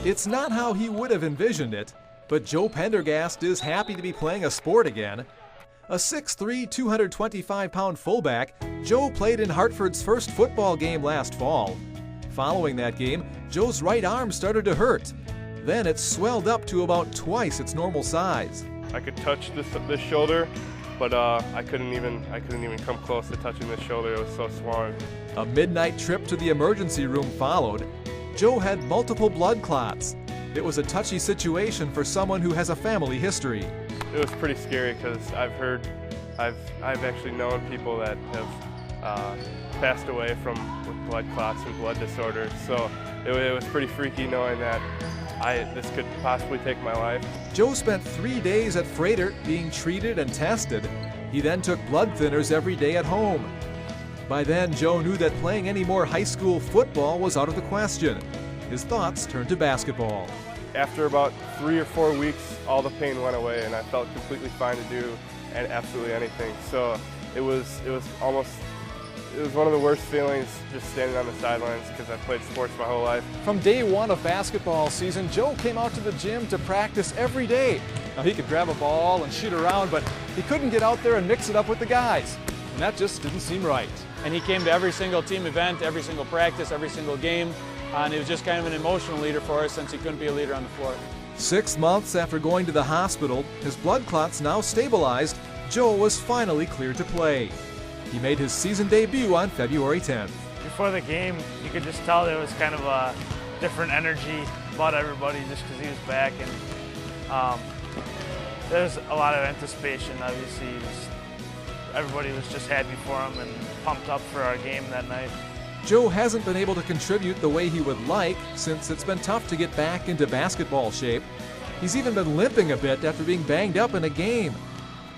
It's not how he would have envisioned it, but Joe Pendergast is happy to be playing a sport again. A 6'3", 225-pound fullback, Joe played in Hartford's first football game last fall. Following that game, Joe's right arm started to hurt. Then it swelled up to about twice its normal size. I could touch this shoulder, but I couldn't even come close to touching this shoulder. It was so swollen. A midnight trip to the emergency room followed. Joe had multiple blood clots. It was a touchy situation for someone who has a family history. It was pretty scary because I've actually known people that have passed away with blood clots and blood disorders. So it was pretty freaky knowing that this could possibly take my life. Joe spent 3 days at Freighter being treated and tested. He then took blood thinners every day at home. By then, Joe knew that playing any more high school football was out of the question. His thoughts turned to basketball. After about 3 or 4 weeks, all the pain went away and I felt completely fine to do absolutely anything. So it was one of the worst feelings just standing on the sidelines because I've played sports my whole life. From day one of basketball season, Joe came out to the gym to practice every day. Now he could grab a ball and shoot around, but he couldn't get out there and mix it up with the guys. And that just didn't seem right. And he came to every single team event, every single practice, every single game. And he was just kind of an emotional leader for us since he couldn't be a leader on the floor. 6 months after going to the hospital, his blood clots now stabilized, Joe was finally cleared to play. He made his season debut on February 10th. Before the game, you could just tell there was kind of a different energy about everybody just because he was back. And there was a lot of anticipation, obviously. Everybody was just happy for him and pumped up for our game that night. Joe hasn't been able to contribute the way he would like since it's been tough to get back into basketball shape. He's even been limping a bit after being banged up in a game.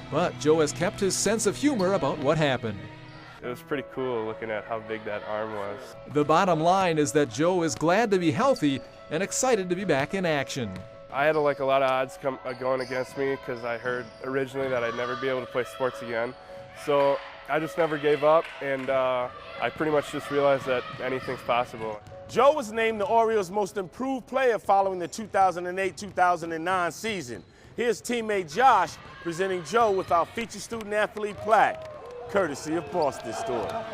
But Joe has kept his sense of humor about what happened. It was pretty cool looking at how big that arm was. The bottom line is that Joe is glad to be healthy and excited to be back in action. I had a lot of odds going against me because I heard originally that I'd never be able to play sports again. So I just never gave up, and I pretty much just realized that anything's possible. Joe was named the Orioles' most improved player following the 2008-2009 season. Here's teammate Josh presenting Joe with our featured student athlete plaque, courtesy of Boston Store.